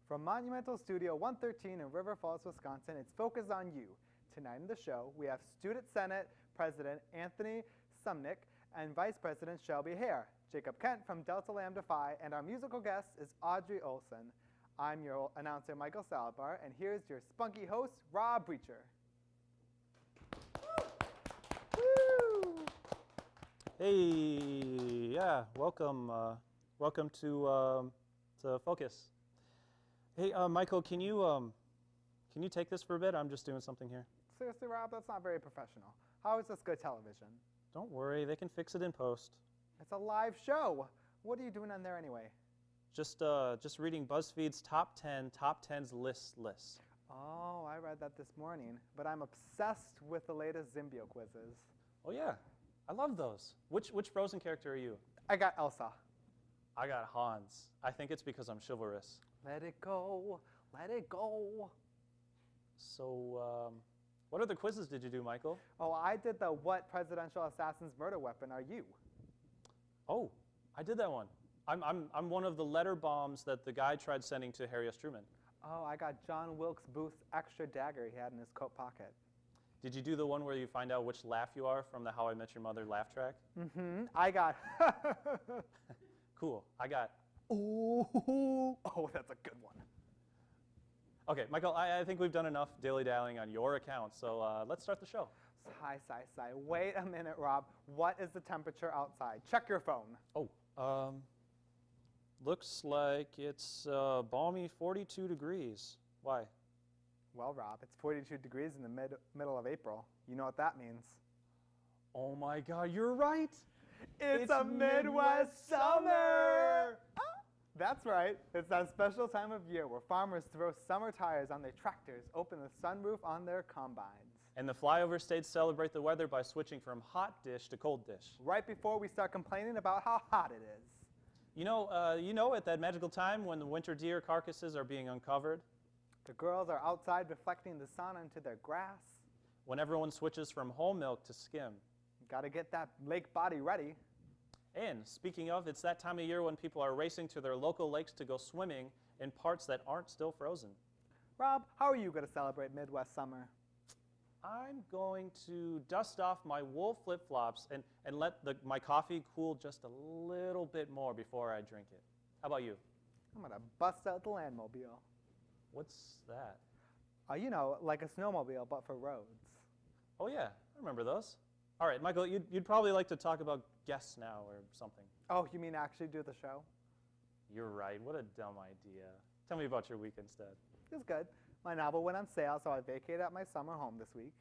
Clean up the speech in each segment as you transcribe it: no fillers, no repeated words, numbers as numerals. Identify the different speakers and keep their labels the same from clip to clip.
Speaker 1: From Monumental Studio 113 in River Falls, Wisconsin, it's Focus on You. Tonight in the show, we have Student Senate President Anthony Sumnight and Vice President Shelby Hehr, Jacob Kent from Delta Lambda Phi, and our musical guest is Aubrey Olson. I'm your announcer, Michael Salbar, and here's your spunky host, Rob Breacher. Woo!
Speaker 2: Hey, yeah, welcome to Focus. Hey, Michael, can you take this for a bit? I'm just doing something here.
Speaker 1: Seriously, Rob, that's not very professional. How is this good television?
Speaker 2: Don't worry, they can fix it in post.
Speaker 1: It's a live show. What are you doing on there anyway?
Speaker 2: Just reading BuzzFeed's top 10s list.
Speaker 1: Oh, I read that this morning, but I'm obsessed with the latest Zimbio quizzes.
Speaker 2: Oh yeah, I love those. Which Frozen character are you?
Speaker 1: I got Elsa.
Speaker 2: I got Hans. I think it's because I'm chivalrous.
Speaker 1: Let it go, let it go.
Speaker 2: So, what other quizzes did you do, Michael?
Speaker 1: Oh, I did the what presidential assassin's murder weapon are you?
Speaker 2: Oh, I did that one. I'm one of the letter bombs that the guy tried sending to Harry S. Truman.
Speaker 1: Oh, I got John Wilkes Booth's extra dagger he had in his coat pocket.
Speaker 2: Did you do the one where you find out which laugh you are from the How I Met Your Mother laugh track?
Speaker 1: Mm-hmm. I got...
Speaker 2: Cool. I got...
Speaker 1: Oh, that's a good one.
Speaker 2: Okay, Michael, I think we've done enough dilly-dallying on your account, so let's start the show.
Speaker 1: Sigh. Wait a minute, Rob. What is the temperature outside? Check your phone.
Speaker 2: Oh, looks like it's balmy 42 degrees. Why?
Speaker 1: Well, Rob, it's 42 degrees in the middle of April. You know what that means.
Speaker 2: Oh my God, you're right.
Speaker 1: It's a Midwest summer! That's right. It's that special time of year where farmers throw summer tires on their tractors, open the sunroof on their combines.
Speaker 2: And the flyover states celebrate the weather by switching from hot dish to cold dish.
Speaker 1: Right before we start complaining about how hot it is.
Speaker 2: You know at that magical time when the winter deer carcasses are being uncovered?
Speaker 1: The girls are outside reflecting the sun onto their grass.
Speaker 2: When everyone switches from whole milk to skim.
Speaker 1: Gotta get that lake body ready.
Speaker 2: And speaking of, it's that time of year when people are racing to their local lakes to go swimming in parts that aren't still frozen.
Speaker 1: Rob, how are you going to celebrate Midwest summer?
Speaker 2: I'm going to dust off my wool flip-flops and let my coffee cool just a little bit more before I drink it. How about you?
Speaker 1: I'm going to bust out the Landmobile.
Speaker 2: What's that?
Speaker 1: You know, like a snowmobile, but for roads.
Speaker 2: Oh yeah, I remember those. All right, Michael, you'd probably like to talk about guests now or something.
Speaker 1: Oh, you mean actually do the show?
Speaker 2: You're right. What a dumb idea. Tell me about your week instead.
Speaker 1: It's good. My novel went on sale, so I vacated at my summer home this week.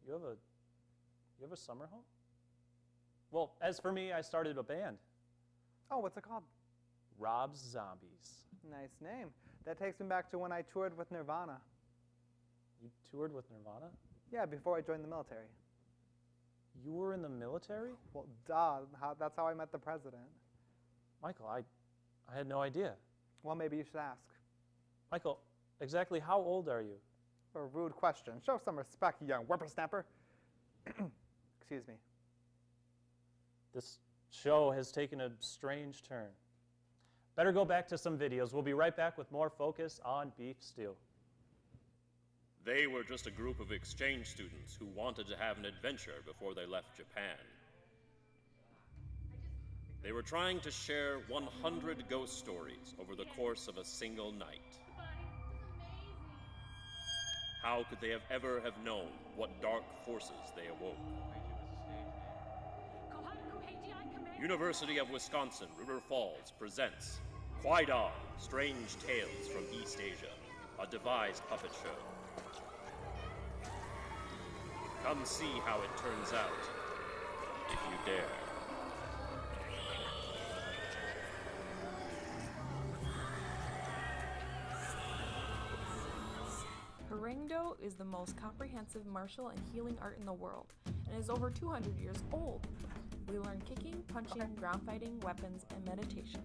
Speaker 2: You have a summer home? Well, as for me, I started a band.
Speaker 1: Oh, what's it called?
Speaker 2: Rob's Zombies.
Speaker 1: Nice name. That takes me back to when I toured with Nirvana.
Speaker 2: You toured with Nirvana?
Speaker 1: Yeah, before I joined the military.
Speaker 2: You were in the military?
Speaker 1: Well, duh. That's how I met the president.
Speaker 2: Michael, I had no idea.
Speaker 1: Well, maybe you should ask.
Speaker 2: Michael, exactly how old are you?
Speaker 1: A rude question. Show some respect, you young whippersnapper. Excuse me.
Speaker 2: This show has taken a strange turn. Better go back to some videos. We'll be right back with more Focus on beef stew.
Speaker 3: They were just a group of exchange students who wanted to have an adventure before they left Japan. They were trying to share 100 ghost stories over the course of a single night. How could they ever have known what dark forces they awoke? University of Wisconsin, River Falls presents Kwai-Dong, Strange Tales from East Asia, a devised puppet show. Come see how it turns out, if you dare.
Speaker 4: Haringdo is the most comprehensive martial and healing art in the world, and is over 200 years old. We learn kicking, punching, ground fighting, weapons, and meditation.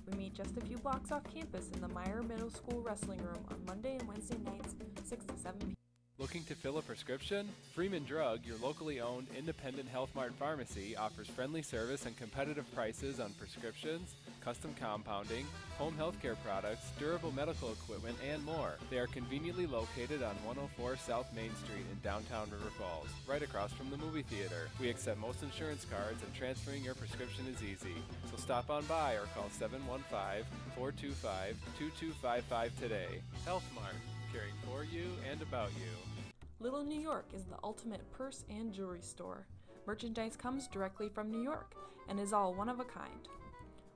Speaker 4: We meet just a few blocks off campus in the Meyer Middle School Wrestling Room on Monday and Wednesday nights, 6 to 7 p.m.
Speaker 5: Looking to fill a prescription? Freeman Drug, your locally owned independent Health Mart pharmacy, offers friendly service and competitive prices on prescriptions, custom compounding, home healthcare products, durable medical equipment, and more. They are conveniently located on 104 South Main Street in downtown River Falls, right across from the movie theater. We accept most insurance cards and transferring your prescription is easy. So stop on by or call 715-425-2255 today. Health Mart, caring for you and about you.
Speaker 4: Little New York is the ultimate purse and jewelry store. Merchandise comes directly from New York and is all one of a kind.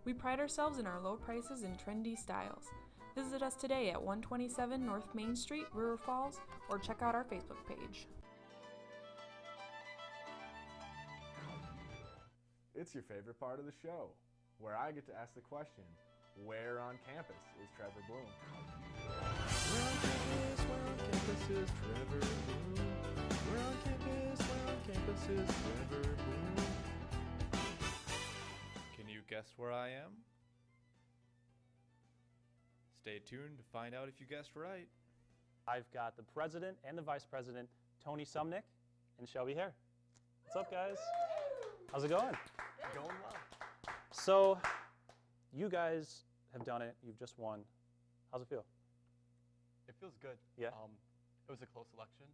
Speaker 4: We pride ourselves in our low prices and trendy styles. Visit us today at 127 North Main Street, River Falls, or check out our Facebook page.
Speaker 6: It's your favorite part of the show, where I get to ask the question, where on campus is Trevor Bloom?
Speaker 5: Where on campus is Trevor Bloom? Where on campus is Trevor Bloom? Can you guess where I am? Stay tuned to find out if you guessed right.
Speaker 2: I've got the president and the vice president, Tony Sumnight and Shelby Hehr. What's up, guys? How's it going?
Speaker 6: Going well.
Speaker 2: So, you guys have done it. You've just won. How's it feel?
Speaker 7: It feels good.
Speaker 2: Yeah.
Speaker 7: It was a close election,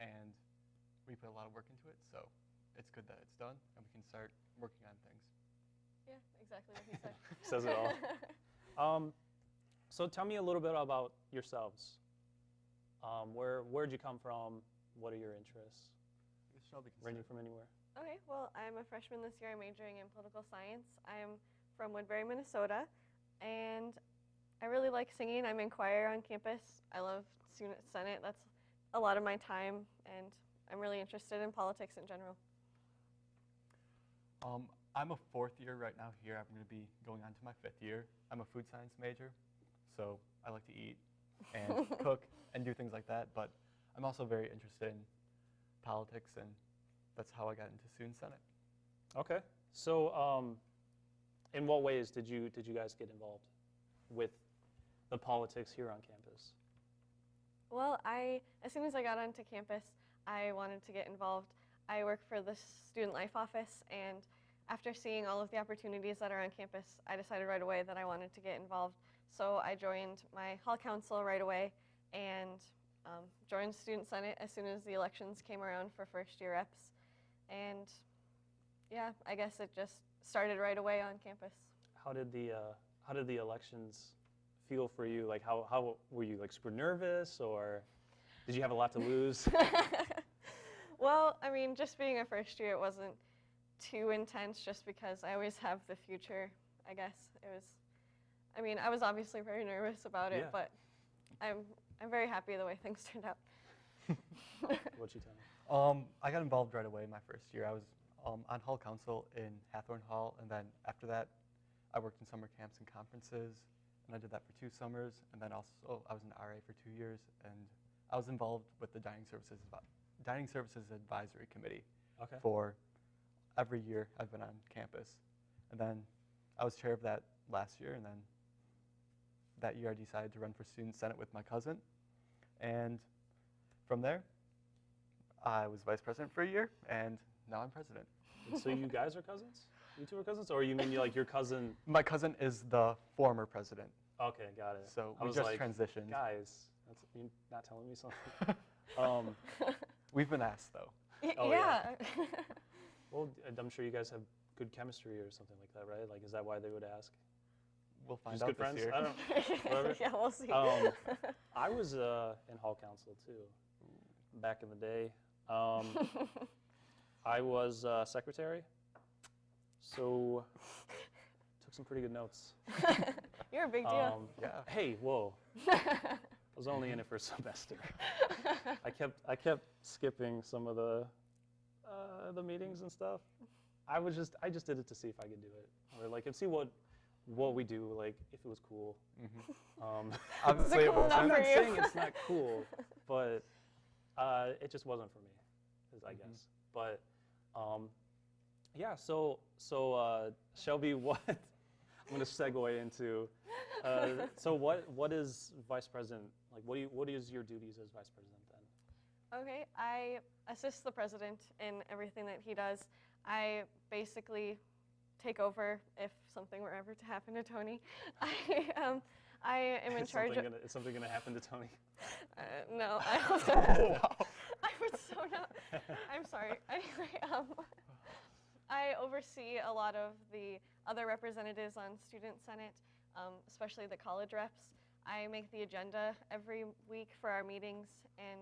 Speaker 7: and we put a lot of work into it, so it's good that it's done, and we can start working on things.
Speaker 8: Yeah, exactly what he said.
Speaker 2: Says it all. So tell me a little bit about yourselves. Where'd you come from? What are your interests?
Speaker 7: Shelby can
Speaker 2: Ranging
Speaker 7: start.
Speaker 2: from anywhere.
Speaker 8: Okay, well, I'm a freshman this year. I'm majoring in political science. I'm from Woodbury, Minnesota, and I really like singing. I'm in choir on campus. I love Student Senate. That's a lot of my time, and I'm really interested in politics in general.
Speaker 7: I'm a fourth year right now here. I'm going to be going on to my fifth year. I'm a food science major, so I like to eat and cook and do things like that, but I'm also very interested in politics, and that's how I got into Student Senate.
Speaker 2: Okay. So, in what ways did you guys get involved with the politics here on campus?
Speaker 8: Well, as soon as I got onto campus, I wanted to get involved. I work for the Student Life Office, and after seeing all of the opportunities that are on campus, I decided right away that I wanted to get involved. So I joined my hall council right away and joined Student Senate as soon as the elections came around for first year reps. And yeah, I guess it just started right away on campus.
Speaker 2: How did the elections feel for you? Like, how were you, like, super nervous, or did you have a lot to lose?
Speaker 8: Well, I mean, just being a first year, it wasn't too intense just because I always have the future, I guess. I was obviously very nervous about it,
Speaker 2: Yeah.
Speaker 8: but I'm very happy the way things turned out.
Speaker 2: What'd you tell me?
Speaker 7: I got involved right away my first year. I was on hall council in Hathorne Hall, and then after that, I worked in summer camps and conferences, and I did that for 2 summers, and then also I was an RA for 2 years, and I was involved with the Dining Services Advisory Committee
Speaker 2: Okay.
Speaker 7: for every year I've been on campus. And then I was chair of that last year, and then that year I decided to run for Student Senate with my cousin. And from there, I was vice president for a year, and now I'm president.
Speaker 2: And so you guys are cousins? You two are cousins? Or you mean like your cousin?
Speaker 7: My cousin is the former president,
Speaker 2: Okay, got it.
Speaker 7: so
Speaker 2: I
Speaker 7: we
Speaker 2: was
Speaker 7: just
Speaker 2: like,
Speaker 7: transitioned.
Speaker 2: guys, you're not telling me something.
Speaker 7: We've been asked, though.
Speaker 2: Oh,
Speaker 8: yeah.
Speaker 2: Well, I'm sure you guys have good chemistry or something like that, right? Like, is that why they would ask?
Speaker 7: We'll find
Speaker 2: Just
Speaker 7: out
Speaker 2: good
Speaker 7: this
Speaker 2: friends?
Speaker 7: year.
Speaker 2: I don't whatever.
Speaker 8: Yeah, we'll see.
Speaker 2: I was in hall council too, back in the day. I was secretary, so took some pretty good notes.
Speaker 8: You're a big deal.
Speaker 7: Yeah.
Speaker 2: Hey, whoa! I was only in it for a semester. I kept skipping some of the meetings and stuff. I just did it to see if I could do it, or like, and see what we do, like if it was cool.
Speaker 7: Obviously,
Speaker 8: Is it
Speaker 7: it
Speaker 8: cool
Speaker 7: wasn't.
Speaker 8: enough
Speaker 2: I'm
Speaker 8: for
Speaker 2: not
Speaker 8: you?
Speaker 2: saying it's not cool, but it just wasn't for me, I guess. But yeah, so Shelby, what I'm going to segue into. So what is vice president like? What is your duties as vice president then?
Speaker 8: Okay, I assist the president in everything that he does. I basically take over if something were ever to happen to Tony. I am in charge of...
Speaker 2: Is something going to happen to Tony?
Speaker 8: No, I would so not. I'm sorry. Anyway, I oversee a lot of the other representatives on Student Senate, especially the college reps. I make the agenda every week for our meetings and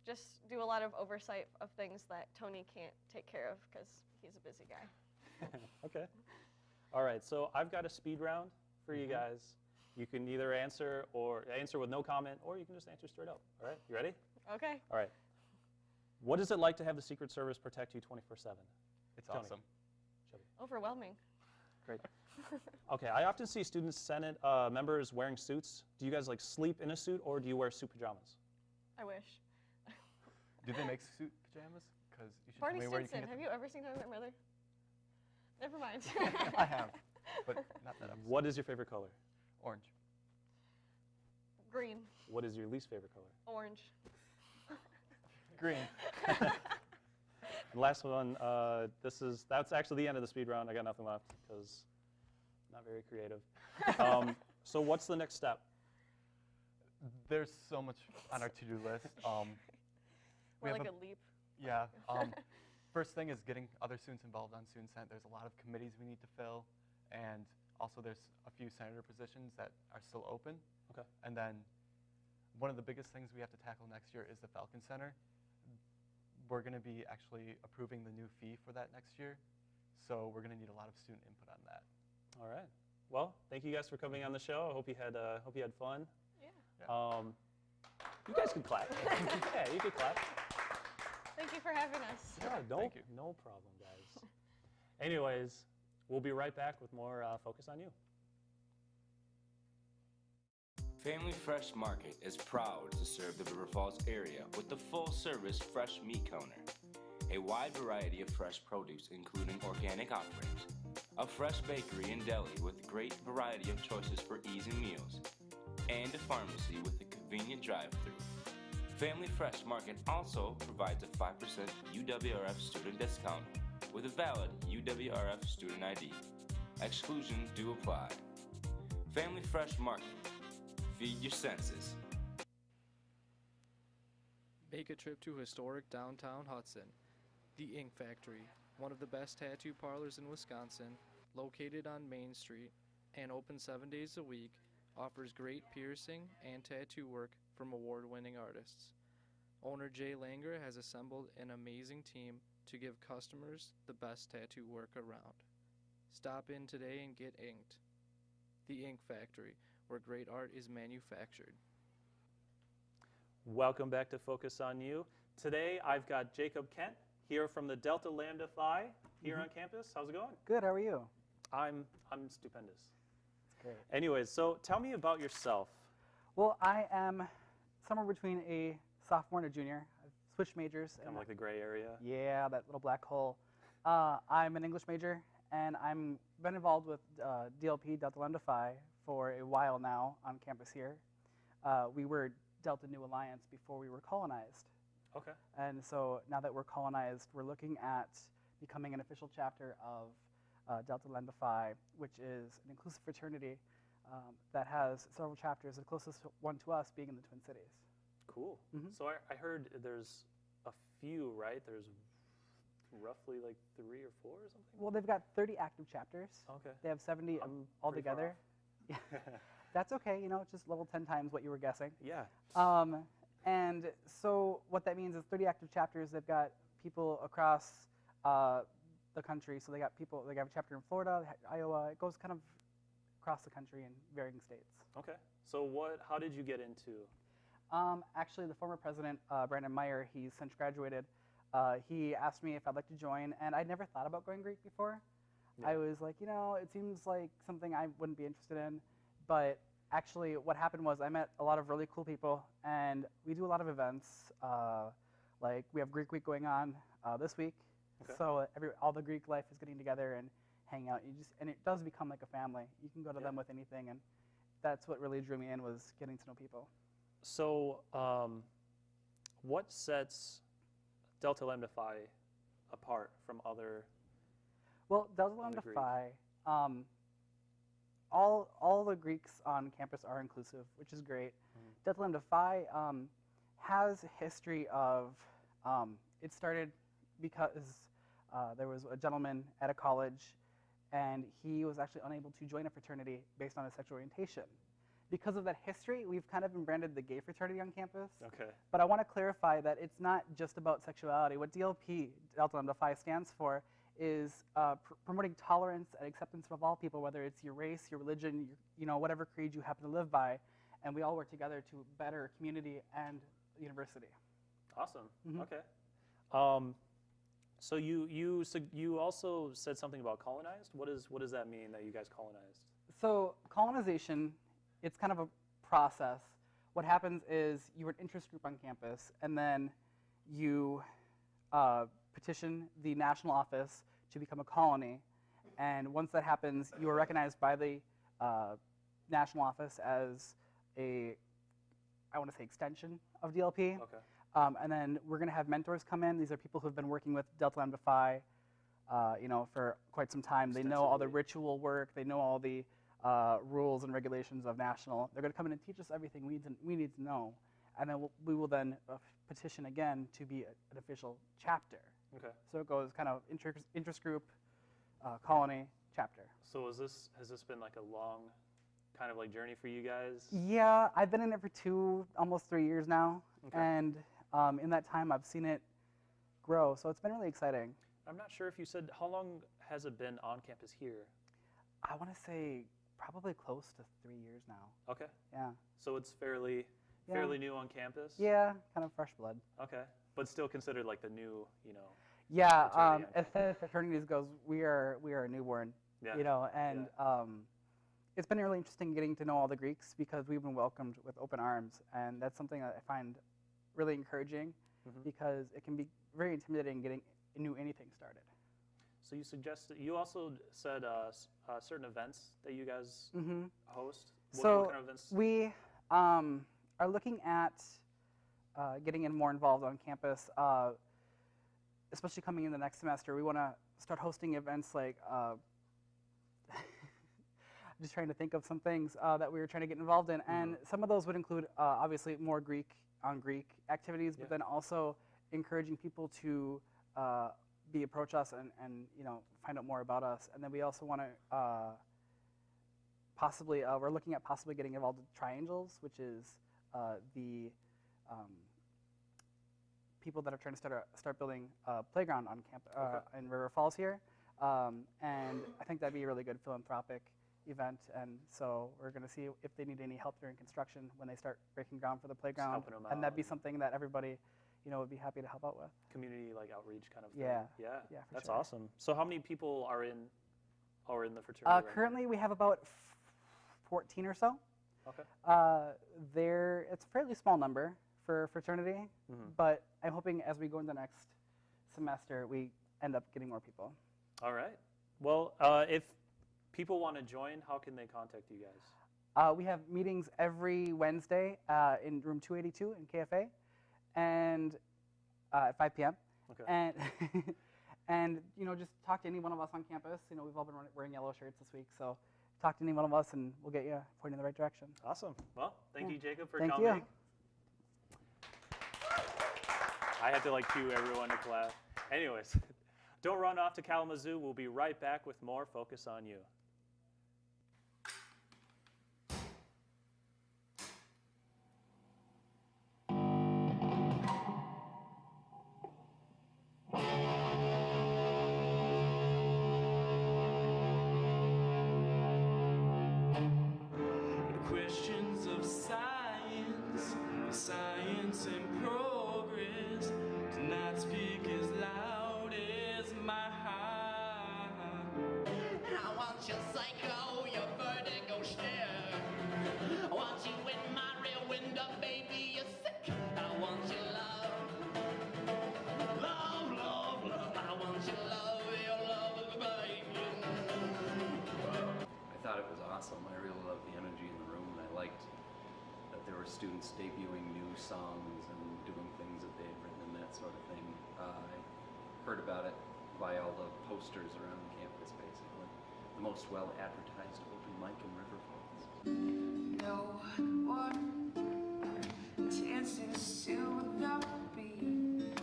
Speaker 8: just do a lot of oversight of things that Tony can't take care of because he's a busy guy.
Speaker 2: Okay. All right, so I've got a speed round for you guys. You can either answer with no comment, or you can just answer straight up. All right, you ready?
Speaker 8: Okay.
Speaker 2: All right. What is it like to have the Secret Service protect you 24/7?
Speaker 7: It's
Speaker 2: Tony.
Speaker 7: awesome.
Speaker 2: Shelby.
Speaker 8: Overwhelming.
Speaker 2: Great. Okay, I often see Student Senate members wearing suits. Do you guys like sleep in a suit, or do you wear suit pajamas?
Speaker 8: I wish.
Speaker 7: Do they make suit pajamas? Because you should
Speaker 8: Barney
Speaker 7: tell me where you can
Speaker 8: Stinson,
Speaker 7: get
Speaker 8: have you ever seen How I Met Your Mother? Never mind.
Speaker 7: I have, but not that episode.
Speaker 2: What is your favorite color?
Speaker 7: Orange.
Speaker 8: Green.
Speaker 2: What is your least favorite color?
Speaker 8: Orange.
Speaker 7: Green.
Speaker 2: And last one, that's actually the end of the speed round. I got nothing left because not very creative. So what's the next step?
Speaker 7: There's so much on our to-do list.
Speaker 8: More like a leap.
Speaker 7: Yeah. First thing is getting other students involved on Student Senate. There's a lot of committees we need to fill, and also there's a few senator positions that are still open.
Speaker 2: Okay.
Speaker 7: And then one of the biggest things we have to tackle next year is the Falcon Center. We're going to be actually approving the new fee for that next year, so we're going to need a lot of student input on that.
Speaker 2: All right. Well, thank you guys for coming on the show. I hope you had fun.
Speaker 8: Yeah.
Speaker 2: You guys can clap. Yeah, you can clap.
Speaker 8: Thank you for having us.
Speaker 2: Yeah, no problem, guys. Anyways, we'll be right back with more Focus on You.
Speaker 9: Family Fresh Market is proud to serve the River Falls area with the full-service fresh meat counter. A wide variety of fresh produce, including organic offerings, a fresh bakery and deli with great variety of choices for easy meals, and a pharmacy with a convenient drive-thru. Family Fresh Market also provides a 5% UWRF student discount with a valid UWRF student ID. Exclusions do apply. Family Fresh Market. Feed your senses.
Speaker 10: Make a trip to historic downtown Hudson. The Ink Factory, one of the best tattoo parlors in Wisconsin, located on Main Street and open 7 days a week, offers great piercing and tattoo work from award-winning artists. Owner Jay Langer has assembled an amazing team to give customers the best tattoo work around. Stop in today and get inked. The Ink Factory, where great art is manufactured.
Speaker 2: Welcome back to Focus on You. Today I've got Jacob Kent here from the Delta Lambda Phi here on campus. How's it going?
Speaker 1: Good, how are you?
Speaker 2: I'm stupendous.
Speaker 1: That's great.
Speaker 2: Anyways, so tell me about yourself.
Speaker 1: Well, I am somewhere between a sophomore and a junior. I've switched majors.
Speaker 2: Kind of like the gray area.
Speaker 1: Yeah, that little black hole. I'm an English major, and I'm been involved with DLP, Delta Lambda Phi, for a while now on campus here. We were Delta New Alliance before we were colonized.
Speaker 2: Okay.
Speaker 1: And so now that we're colonized, we're looking at becoming an official chapter of Delta Lambda Phi, which is an inclusive fraternity that has several chapters, the closest one to us being in the Twin Cities.
Speaker 2: Cool.
Speaker 1: Mhm.
Speaker 2: So I heard there's a few, right? There's roughly like 3 or 4 or something?
Speaker 1: Well, they've got 30 active chapters.
Speaker 2: Okay.
Speaker 1: They have 70
Speaker 2: I'm
Speaker 1: altogether. Yeah. That's okay, you know, it's just level 10 times what you were guessing.
Speaker 2: Yeah.
Speaker 1: And so what that means is 30 active chapters. They've got people across the country. So they have a chapter in Florida, Iowa. It goes kind of across the country in varying states.
Speaker 2: Okay. So how did you get into?
Speaker 1: Actually, the former president, Brandon Meyer, he's since graduated. He asked me if I'd like to join, and I'd never thought about going Greek before.
Speaker 2: Yeah.
Speaker 1: I was like, you know, it seems like something I wouldn't be interested in. But actually, what happened was I met a lot of really cool people, and we do a lot of events. Like we have Greek Week going on this week,
Speaker 2: Okay.
Speaker 1: so all the Greek life is getting together and hanging out. And it does become like a family. You can go to them with anything, and that's what really drew me in, was getting to know people.
Speaker 2: So what sets Delta Lambda Phi apart from other
Speaker 11: Well, Delta Lambda Phi, all the Greeks on campus are inclusive, which is great. Delta Lambda Phi has a history of, it started because there was a gentleman at a college, and he was actually unable to join a fraternity based on his sexual orientation. Because of that history, we've kind of been branded the gay fraternity on campus.
Speaker 2: Okay.
Speaker 11: But I want to clarify that it's not just about sexuality. What DLP, Delta Lambda Phi, stands for is promoting tolerance and acceptance of all people, whether it's your race, your religion, whatever creed you happen to live by, and we all work together to better community and university.
Speaker 2: Awesome.
Speaker 11: Mhm.
Speaker 2: Okay. So you also said something about colonized. What does that mean that you guys colonized?
Speaker 11: So colonization, it's kind of a process. What happens is you're an interest group on campus, and then you petition the national office to become a colony. And once that happens, you are recognized by the national office as I want to say extension of DLP.
Speaker 2: Okay.
Speaker 11: And then we're going to have mentors come in. These are people who've been working with Delta Lambda Phi, for quite some time. They know all the ritual work. They know all the rules and regulations of national. They're going to come in and teach us everything we need to know. And then we will then petition again to be an official chapter.
Speaker 2: Okay.
Speaker 11: So it goes kind of interest group, colony, chapter.
Speaker 2: So has this been like a long kind of like journey for you guys?
Speaker 11: Yeah, I've been in it for almost 3 years now.
Speaker 2: Okay.
Speaker 11: And in that time, I've seen it grow. So it's been really exciting.
Speaker 2: I'm not sure if you said, how long has it been on campus here?
Speaker 11: I want to say probably close to 3 years now.
Speaker 2: Okay.
Speaker 11: Yeah.
Speaker 2: So it's fairly new on campus?
Speaker 11: Yeah, kind of fresh blood.
Speaker 2: Okay. But still considered like the new,
Speaker 11: Yeah,
Speaker 2: fraternity on
Speaker 11: as far as fraternities goes, we are a newborn,
Speaker 2: Yeah.
Speaker 11: and it's been really interesting getting to know all the Greeks because we've been welcomed with open arms, and that's something that I find really encouraging because it can be very intimidating getting anything started.
Speaker 2: So you also said certain events that you guys host.
Speaker 11: So
Speaker 2: what kind of events?
Speaker 11: we are looking at getting more involved on campus, especially coming in the next semester. We want to start hosting events like, just trying to think of some things that we were trying to get involved in. And some of those would include, obviously, more Greek activities, but then also encouraging people to approach us and find out more about us. And then we also want to we're looking at possibly getting involved with Triangles, which is the people that are trying to start building a playground on campus in River Falls here. And I think that'd be a really good philanthropic event. And so we're going to see if they need any help during construction when they start breaking ground for the playground.
Speaker 2: helping them
Speaker 11: And
Speaker 2: out
Speaker 11: that'd be something that everybody would be happy to help out with.
Speaker 2: Community like outreach kind of thing.
Speaker 11: Yeah.
Speaker 2: Yeah.
Speaker 11: Yeah, for
Speaker 2: That's
Speaker 11: sure.
Speaker 2: awesome. So how many people are in the fraternity? Right now?
Speaker 11: Currently, we have about 14 or so.
Speaker 2: Okay.
Speaker 11: It's a fairly small number for fraternity, but I'm hoping as we go into the next semester, we end up getting more people.
Speaker 2: All right. Well, if people want to join, how can they contact you guys?
Speaker 11: We have meetings every Wednesday in room 282 in KFA, and at 5 p.m.
Speaker 2: Okay.
Speaker 11: And and just talk to any one of us on campus. We've all been wearing yellow shirts this week, so talk to any one of us, and we'll get you pointed in the right direction.
Speaker 2: Awesome. Well, thank you, Jacob, for
Speaker 11: Thank
Speaker 2: coming.
Speaker 11: you.
Speaker 2: I had to cue everyone to clap. Anyways, don't run off to Kalamazoo. We'll be right back with more Focus on You.
Speaker 12: Questions of science and progress do not speak as loud as my heart.
Speaker 13: I want you psycho, your vertigo stare. I want you in my rear window, baby, you're sick. I want you love. Love, love, love. I want you love, your love is baby.
Speaker 14: I thought it was awesome. I really loved the energy in the room, and I liked that there were students debuting new songs and doing things that they had written and that sort of thing. I heard about it by all the posters around campus tickets, basically. The most well-advertised open mic in River Falls.
Speaker 12: No one dances to the beat.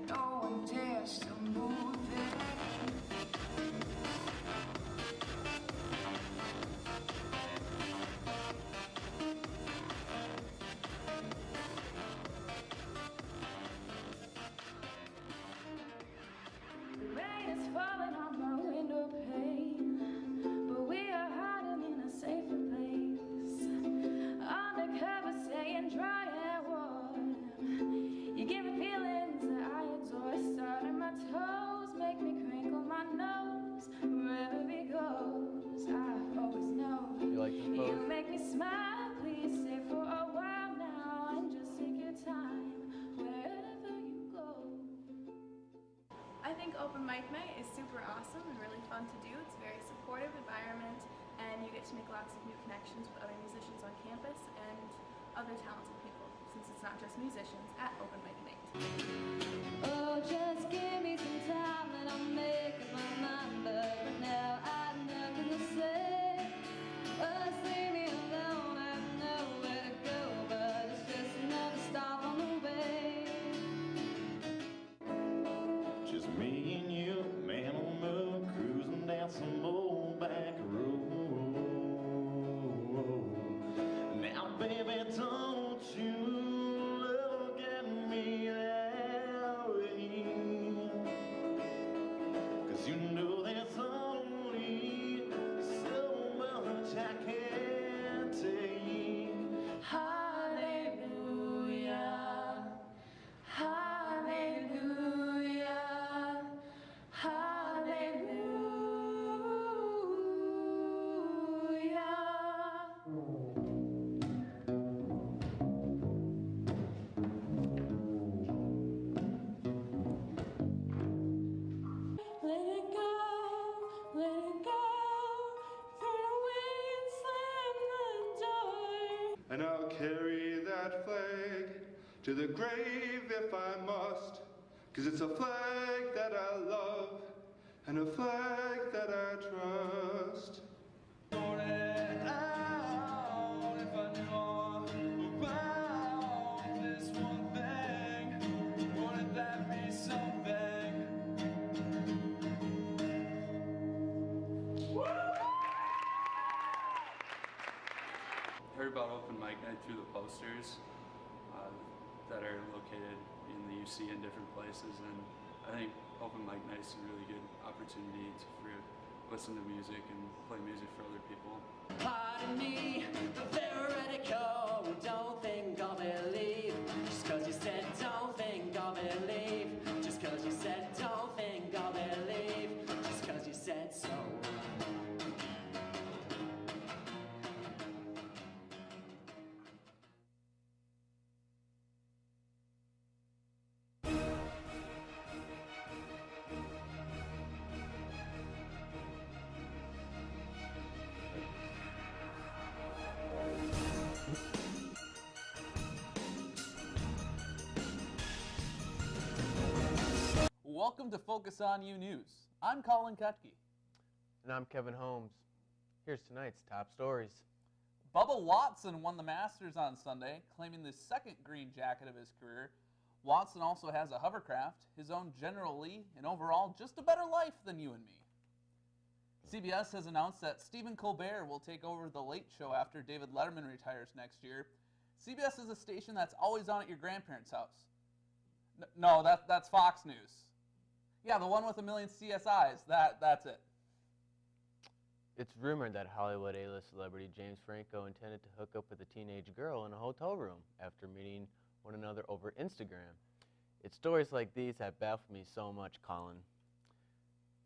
Speaker 12: No one dares to move their feet. The rain is falling on my window pane, but we are hiding in a safer place. Undercover, staying dry and warm. You give me feelings that I adore. Starting my toes, make me crinkle my nose. Wherever he goes, I always know.
Speaker 7: You like this pose?
Speaker 12: You make me smile. Please stay for a while now and just take your time wherever you go.
Speaker 15: I think Open Mic Night is super awesome and really fun to do. It's a very supportive environment, and you get to make lots of new connections with other musicians on campus and other talented people, since it's not just musicians at Open Mic Night.
Speaker 12: Oh, just give me some time and I'll make up my mind, but for now I've nothing to say. Just leave me alone, I have nowhere to go, but it's just another stop on the way.
Speaker 16: Just me and you, man on the cruising down some old back road. Now, baby, don't you look at me that way, 'cause you know there's only so much I can take.
Speaker 12: Hallelujah, hallelujah, let it go, turn away and slam the door.
Speaker 17: And I'll carry that flag to the grave if I must, 'cause it's a flag that I love and a flag that I trust.
Speaker 12: If I knew all about this one thing, wouldn't that be something?
Speaker 18: Heard about Open Mic Night through the posters that are located in the UC in different places, and I think Open Mic Night is a really good opportunity to listen to music and play music for other people.
Speaker 13: Pardon me, the theoretical, don't think I'll believe. Just 'cause you said don't think I'll believe. Just 'cause you said don't think I'll believe. Just 'cause you said so.
Speaker 19: Welcome to Focus on You News. I'm Colin Kutke.
Speaker 20: And I'm Kevin Holmes. Here's tonight's top stories.
Speaker 19: Bubba Watson won the Masters on Sunday, claiming the second green jacket of his career. Watson also has a hovercraft, his own General Lee, and overall just a better life than you and me. CBS has announced that Stephen Colbert will take over The Late Show after David Letterman retires next year. CBS is a station that's always on at your grandparents' house. No, that's Fox News. Yeah, the one with a million CSIs. That's it.
Speaker 20: It's rumored that Hollywood A-list celebrity James Franco intended to hook up with a teenage girl in a hotel room after meeting one another over Instagram. It's stories like these that baffle me so much, Colin.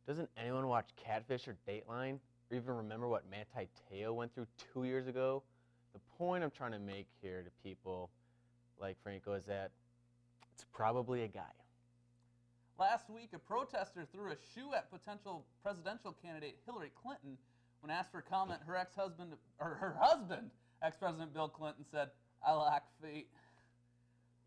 Speaker 20: Doesn't anyone watch Catfish or Dateline, or even remember what Manti Te'o went through 2 years ago? The point I'm trying to make here to people like Franco is that it's probably a guy.
Speaker 19: Last week, a protester threw a shoe at potential presidential candidate Hillary Clinton. When asked for comment, her husband, ex-President Bill Clinton, said, "I lack fate."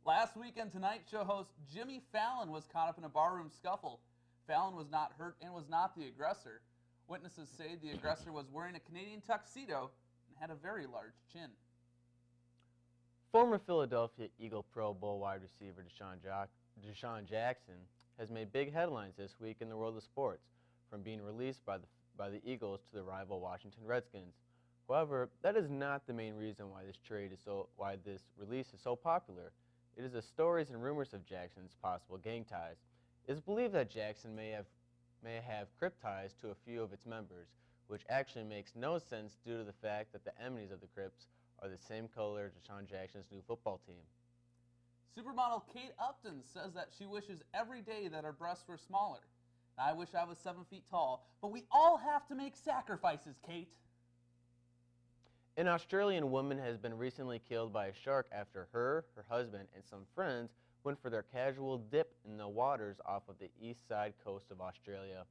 Speaker 19: Last weekend, Tonight Show host Jimmy Fallon was caught up in a barroom scuffle. Fallon was not hurt and was not the aggressor. Witnesses say the aggressor was wearing a Canadian tuxedo and had a very large chin.
Speaker 20: Former Philadelphia Eagle Pro Bowl wide receiver Deshaun Jackson has made big headlines this week in the world of sports, from being released by the Eagles to the rival Washington Redskins. However, that is not the main reason why this release is so popular. It is the stories and rumors of Jackson's possible gang ties. It is believed that Jackson may have Crip ties to a few of its members, which actually makes no sense due to the fact that the amenities of the Crips are the same color as Deshaun Jackson's new football team.
Speaker 19: Supermodel Kate Upton says that she wishes every day that her breasts were smaller. I wish I was 7 feet tall, but we all have to make sacrifices, Kate.
Speaker 20: An Australian woman has been recently killed by a shark after her husband, and some friends went for their casual dip in the waters off of the east side coast of Australia.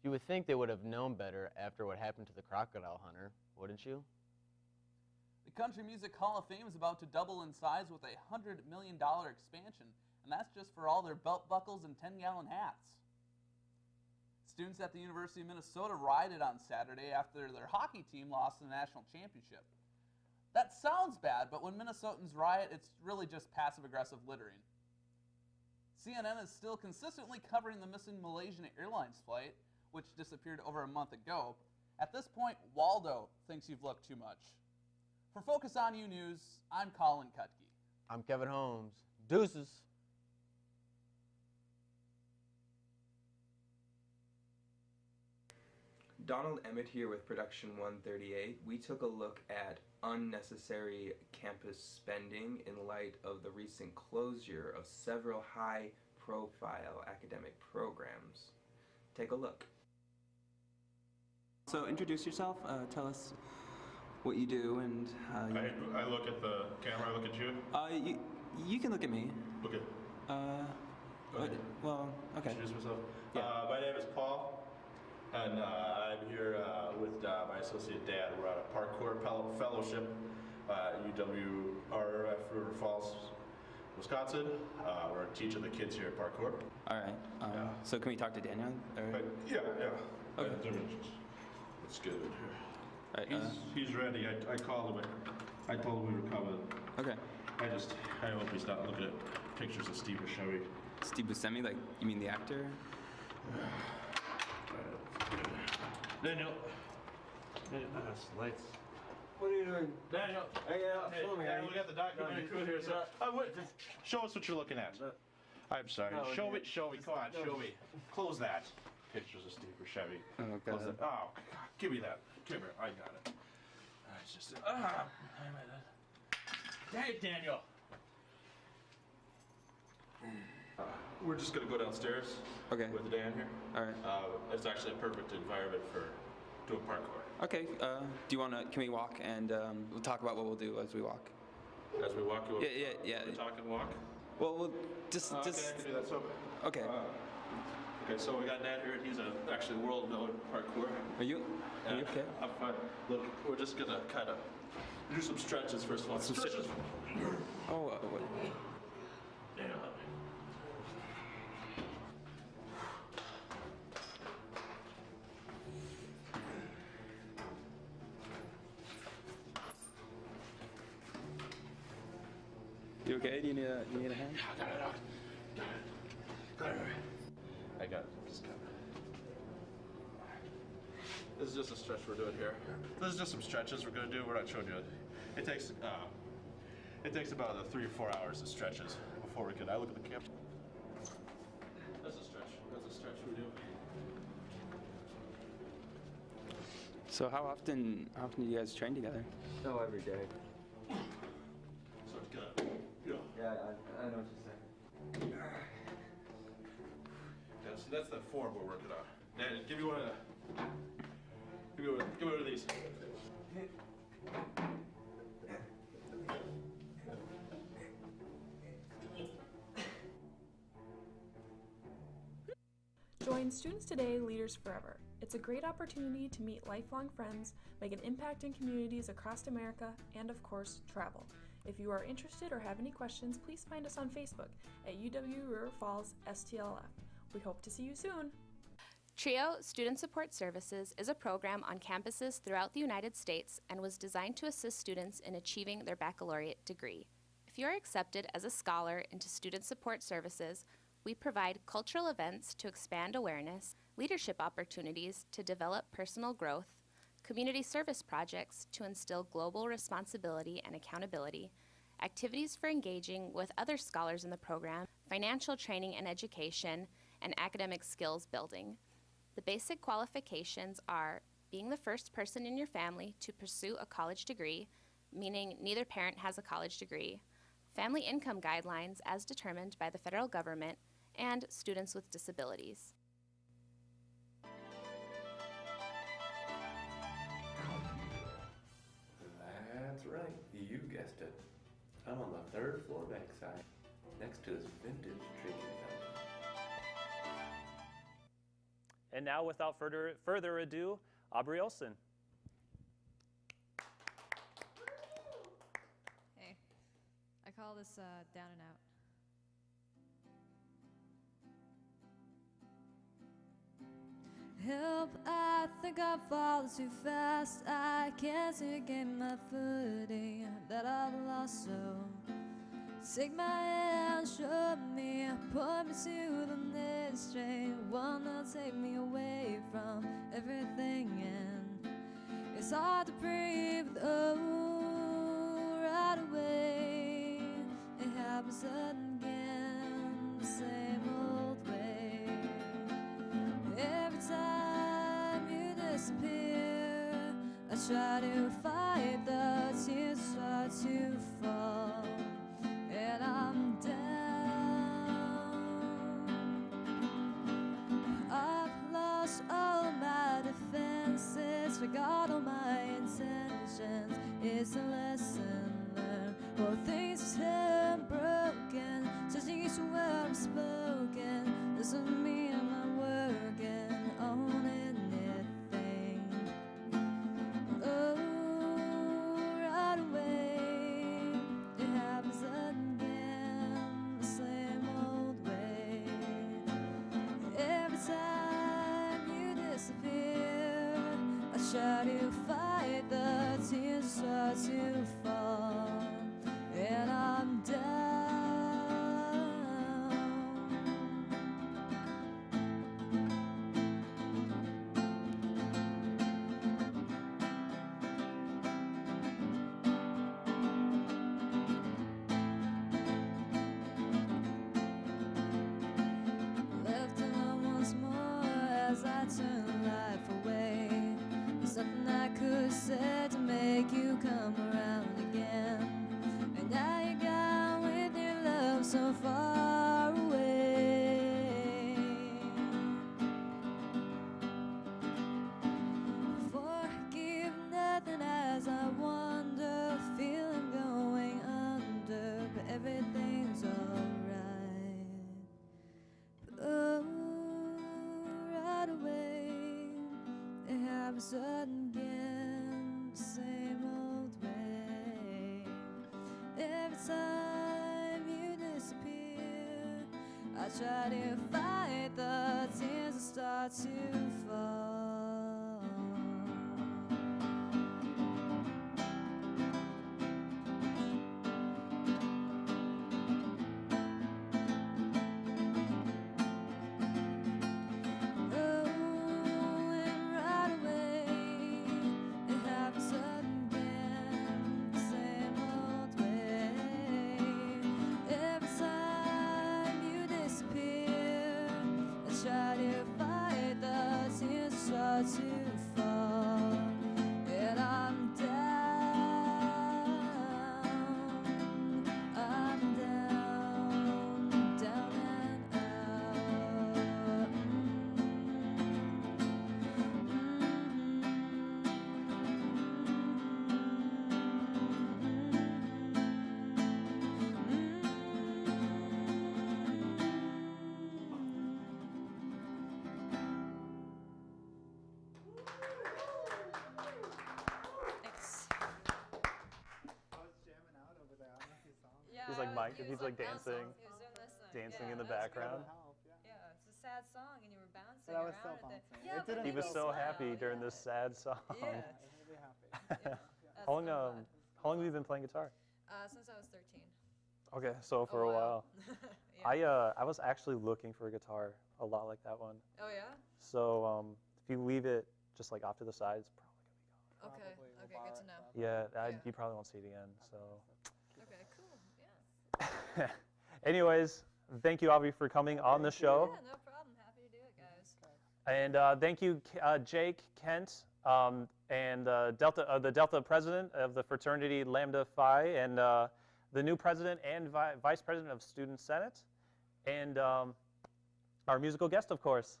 Speaker 20: You would think they would have known better after what happened to the crocodile hunter, wouldn't you?
Speaker 19: The Country Music Hall of Fame is about to double in size with a $100 million expansion, and that's just for all their belt buckles and 10-gallon hats. Students at the University of Minnesota rioted on Saturday after their hockey team lost the national championship. That sounds bad, but when Minnesotans riot, it's really just passive-aggressive littering. CNN is still consistently covering the missing Malaysian Airlines flight, which disappeared over a month ago. At this point, Waldo thinks you've looked too much. For Focus on You News, I'm Colin Kutke.
Speaker 20: I'm Kevin Holmes. Deuces.
Speaker 21: Donald Emmett here with Production 138. We took a look at unnecessary campus spending in light of the recent closure of several high-profile academic programs. Take a look.
Speaker 22: So introduce yourself, tell us what you do, and
Speaker 23: I look at the camera, I look at you?
Speaker 22: You can look at me.
Speaker 23: Okay. Go ahead.
Speaker 22: Well, okay.
Speaker 23: Introduce myself.
Speaker 22: Yeah.
Speaker 23: My name is Paul, and I'm here with my associate Dan. We're on a parkour fellowship at UWRF River Falls, Wisconsin. We're teaching the kids here at parkour.
Speaker 22: All right. So can we talk to Daniel?
Speaker 23: Yeah.
Speaker 22: Okay.
Speaker 23: It's good.
Speaker 22: Right,
Speaker 23: he's ready. I called him. I told him we were coming.
Speaker 22: Okay.
Speaker 23: I hope he's not looking at pictures of Steve Buscemi.
Speaker 22: Steve Buscemi, like, you mean the actor?
Speaker 23: Daniel.
Speaker 20: Lights.
Speaker 23: What are you doing? Daniel.
Speaker 20: Hey,
Speaker 23: We got the documentary crew here. So, just show us what you're looking at. I'm sorry. Show me. Come on, show me. Close that. Pictures of Steve Buscemi.
Speaker 22: Oh,
Speaker 23: Close that. Oh, God. Give me that. Come here. I got it. It's just. Dang it, Daniel. We're just gonna go downstairs.
Speaker 22: Okay.
Speaker 23: With Dan here.
Speaker 22: All right.
Speaker 23: It's actually a perfect environment for doing parkour.
Speaker 22: Okay. Do you want to? Can we walk and we'll talk about what we'll do as we walk?
Speaker 23: As we walk, you
Speaker 22: Yeah.
Speaker 23: talk and walk.
Speaker 22: Well, we'll just.
Speaker 23: Okay, I can do that. So.
Speaker 22: Okay.
Speaker 23: Okay, so we got Nat here, and he's actually world-known parkour.
Speaker 22: Are you okay?
Speaker 23: I'm fine. Look, we're just gonna kind of do some stretches first of all.
Speaker 22: Some
Speaker 23: stretches.
Speaker 22: Oh, what?
Speaker 23: Yeah.
Speaker 22: You okay? Do you need a hand?
Speaker 23: Got it. I got it. Just got it. This is just a stretch we're doing here. This is just some stretches we're going to do. We're not showing you. It takes about 3 or 4 hours of stretches before we can. I look at the camera. That's a stretch. That's a stretch we do.
Speaker 22: So how often do you guys train together?
Speaker 21: Oh, every day.
Speaker 23: So it's good.
Speaker 21: Yeah, I know what you're saying.
Speaker 23: That's the form we're working on. Dan, give me one of give me one of these.
Speaker 4: Join Students Today, Leaders Forever. It's a great opportunity to meet lifelong friends, make an impact in communities across America, and of course, travel. If you are interested or have any questions, please find us on Facebook at UW River Falls STLF We hope to see you soon.
Speaker 3: TRIO Student Support Services is a program on campuses throughout the United States and was designed to assist students in achieving their baccalaureate degree. If you are accepted as a scholar into Student Support Services, we provide cultural events to expand awareness, leadership opportunities to develop personal growth, community service projects to instill global responsibility and accountability, activities for engaging with other scholars in the program, financial training and education, and academic skills building. The basic qualifications are being the first person in your family to pursue a college degree, meaning neither parent has a college degree, family income guidelines as determined by the federal government, and students with disabilities.
Speaker 14: That's right, you guessed it. I'm on the 3rd floor backside, next to this vintage drinking fountain.
Speaker 2: And now, without further ado, Aubrey Olson.
Speaker 5: Hey, I call this down and out. Help, I think I'm falling too fast. I can't regain my footing that I've lost, so take my hand, show me, point me to the next train, one that'll take me away from everything, and it's hard to breathe, oh, right away, it happens again, the same old way, every time you disappear, I try to fight the tears start to fall, and I'm down. I've lost all my defenses, forgot all my intentions. It's a lesson learned. All things have broken, just each word I've spoken doesn't mean I'm not working on anything. Oh, right away, it happens again, the same old way. Every time you disappear, I try to fight the tears start to fall, and I'm down. Left alone once more as I turn life away. There's nothing I could say to make you come around again. And now you're gone with your love so far away. Forgive nothing as I wander, feel I'm going under, but everything's alright. Oh, right away, it happens again, the same old way. Every time you disappear, I try to fight the tears that start to fall. To fall, and I'm down, I'm down, down and out.
Speaker 2: He's like dancing in the background.
Speaker 5: Yeah, it's a sad that song and you were bouncing
Speaker 1: But I was
Speaker 5: around
Speaker 1: still
Speaker 5: at
Speaker 1: bouncing.
Speaker 5: the. Yeah,
Speaker 1: It didn't
Speaker 2: He was
Speaker 1: feel
Speaker 2: so
Speaker 1: bad.
Speaker 2: happy during this sad song.
Speaker 5: Yeah.
Speaker 1: I was really happy.
Speaker 2: How long have you been playing guitar?
Speaker 5: Since I was 13.
Speaker 2: Okay, so for a while. I was actually looking for a guitar a lot like that one.
Speaker 5: Oh yeah.
Speaker 2: So if you leave it just like off to the side, it's probably
Speaker 5: Okay. Okay. Good to know.
Speaker 2: you probably won't see it again. So.
Speaker 5: Okay. Cool. Yeah.
Speaker 2: Anyways, thank you, Aubrey, for coming on the show.
Speaker 5: Yeah, no problem. Happy to do it, guys.
Speaker 2: And thank you, Jake, Kent, and the Delta president of the fraternity Lambda Phi, and the new president and vice president of Student Senate, and our musical guest, of course.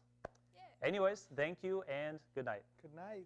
Speaker 2: Anyways, thank you and good night.
Speaker 1: Good night.